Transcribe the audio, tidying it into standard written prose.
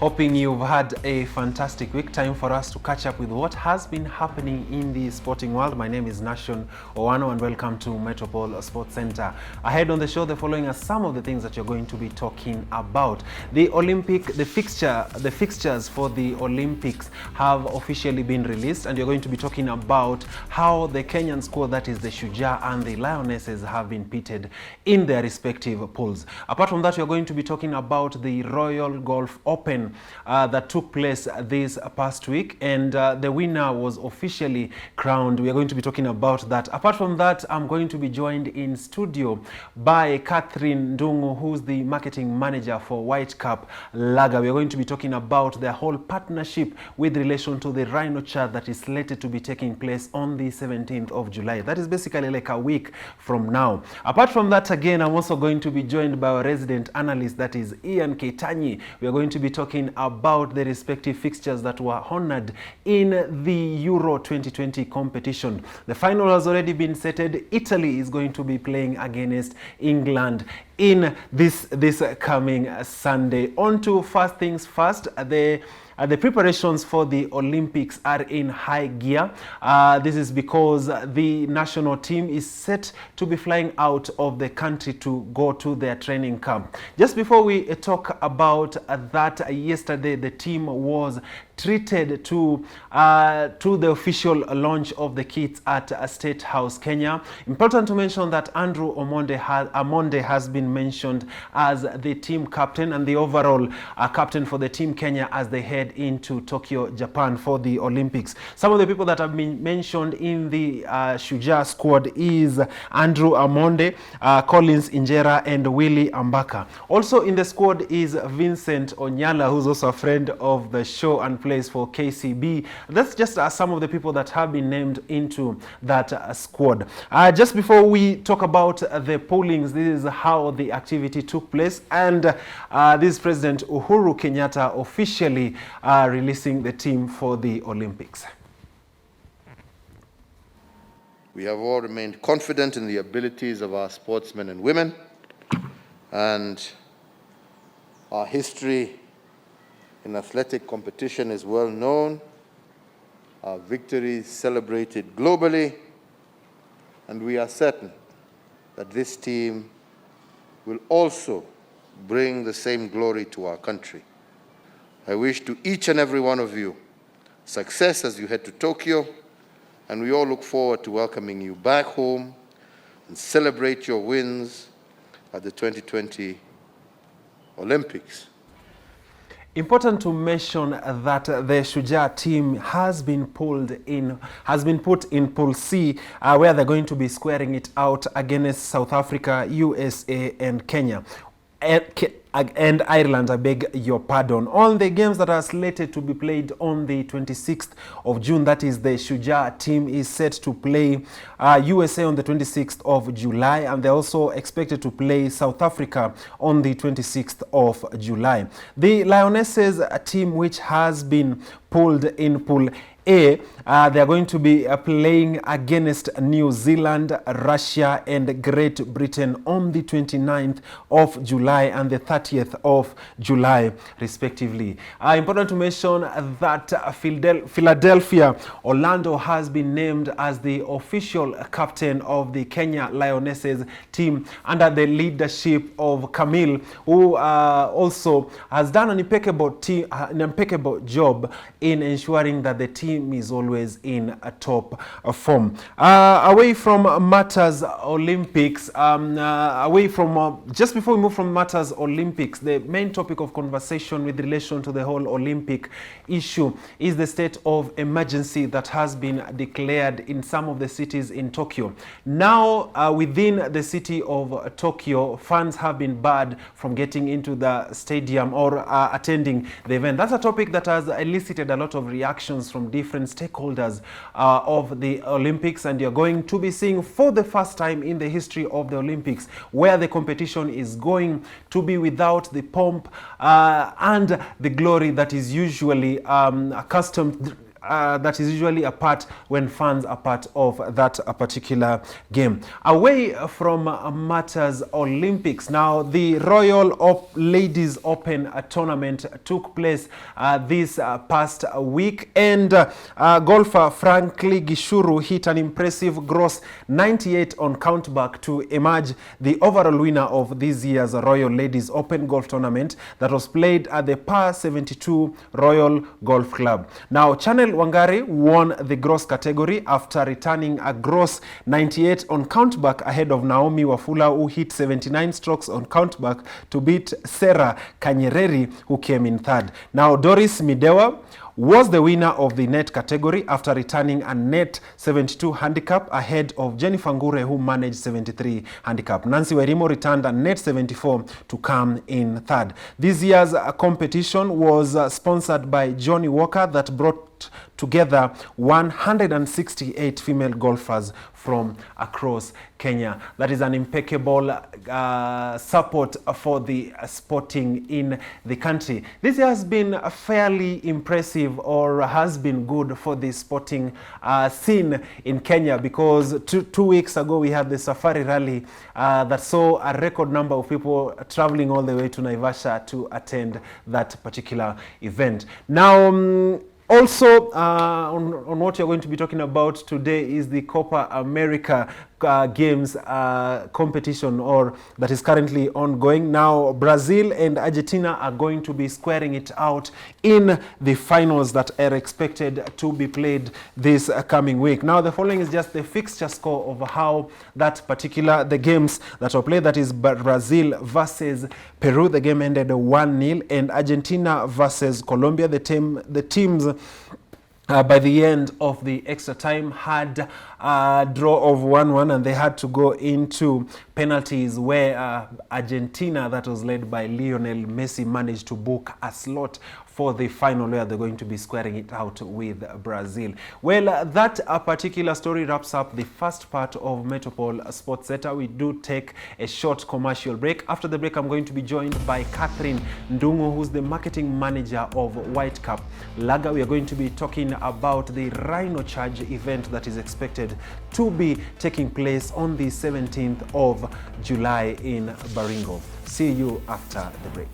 Hoping you've had a fantastic week. Time for us to catch up with what has been happening in the sporting world. My name is Nation Owano and welcome to Metropole Sports Center. Ahead on the show, the following are some of the things that you're going to be talking about. The fixtures for the Olympics have officially been released, and you're going to be talking about how the Kenyan squad, that is the Shujaa and the Lionesses, have been pitted in their respective pools. Apart from that, you're going to be talking about the Royal Golf Open that took place this past week, and the winner was officially crowned. We are going to be talking about that. Apart from that, I'm going to be joined in studio by Catherine Ndungu, who's the marketing manager for Whitecap Lager. We are going to be talking about their whole partnership with relation to the Rhino Chat that is slated to be taking place on the 17th of July. That is basically like a week from now. Apart from that, again, I'm also going to be joined by our resident analyst, that is Ian Ketanyi. We are going to be talking about the respective fixtures that were honored in the Euro 2020 competition. The final has already been settled. Italy is going to be playing against England in this coming Sunday. On to first things first. The preparations for the Olympics are in high gear. This is because the national team is set to be flying out of the country to go to their training camp. Just before we talk about that, yesterday the team was treated to the official launch of the kits at State House, Kenya. Important to mention that Andrew Amonde has been mentioned as the team captain and the overall captain for the team Kenya as they head into Tokyo, Japan for the Olympics. Some of the people that have been mentioned in the Shujaa squad is Andrew Amonde, Collins Injera, and Willie Ambaka. Also in the squad is Vincent Onyala, who's also a friend of the show and plays for KCB. That's just some of the people that have been named into that squad. Just before we talk about the pollings, this is how the activity took place, and this is President Uhuru Kenyatta officially releasing the team for the Olympics. We have all remained confident in the abilities of our sportsmen and women, and our history in athletic competition is well known. Our victories celebrated globally, and we are certain that this team will also bring the same glory to our country. I wish to each and every one of you success as you head to Tokyo, and we all look forward to welcoming you back home and celebrate your wins at the 2020 Olympics. Important to mention that the Shujaa team has been put in Pool C, where they're going to be squaring it out against South Africa, USA, and Kenya. And Ireland, I beg your pardon. All the games that are slated to be played on the 26th of June, that is the Shujaa team is set to play USA on the 26th of July, and they're also expected to play South Africa on the 26th of July. The Lionesses team, which has been pulled in Pool A, they are going to be playing against New Zealand, Russia, and Great Britain on the 29th of July and the 30th of July, respectively. Important to mention that Philadelphia Orlando has been named as the official captain of the Kenya Lionesses team under the leadership of Camille, who also has done an impeccable job in ensuring that the team is always in a top form. Away from matters Olympics, just before we move from matters Olympics, the main topic of conversation with relation to the whole Olympic issue is the state of emergency that has been declared in some of the cities in Tokyo. Now, within the city of Tokyo, fans have been barred from getting into the stadium or attending the event. That's a topic that has elicited a lot of reactions from different stakeholders of the Olympics, and you're going to be seeing for the first time in the history of the Olympics where the competition is going to be without the pomp and the glory that is usually accustomed that is usually a part when fans are part of that particular game. Away from matters Olympics, now the Royal Ladies Open tournament took place this past week, and golfer Frankly Gishuru hit an impressive gross 98 on countback to emerge the overall winner of this year's Royal Ladies Open golf tournament that was played at the Par 72 Royal Golf Club. Now, Chanel Wangari won the gross category after returning a gross 98 on countback ahead of Naomi Wafula, who hit 79 strokes on countback to beat Sarah Kanyereri, who came in third. Now, Doris Midewa was the winner of the net category after returning a net 72 handicap ahead of Jennifer Ngure, who managed 73 handicap. Nancy Werimo returned a net 74 to come in third. This year's competition was sponsored by Johnny Walker that brought together 168 female golfers from across Kenya. That is an impeccable support for the sporting in the country. This has been fairly impressive, or has been good for the sporting scene in Kenya, because two weeks ago we had the Safari Rally that saw a record number of people traveling all the way to Naivasha to attend that particular event. Now, also, on what you're going to be talking about today is the Copa America Games competition, or that is currently ongoing. Now, Brazil and Argentina are going to be squaring it out in the finals that are expected to be played this coming week. Now, the following is just the fixture score of how the games that were played. That is Brazil versus Peru. The game ended 1-0, and Argentina versus Colombia. The teams by the end of the extra time had a draw of 1-1, and they had to go into penalties, where Argentina, that was led by Lionel Messi, managed to book a slot for the final, where they're going to be squaring it out with Brazil. Well, that particular story wraps up the first part of Metropole Sports Center. We do take a short commercial break. After the break, I'm going to be joined by Catherine Ndungu, who's the marketing manager of White Cup Lager. We are going to be talking about the Rhino Charge event that is expected to be taking place on the 17th of July in Baringo. See you after the break.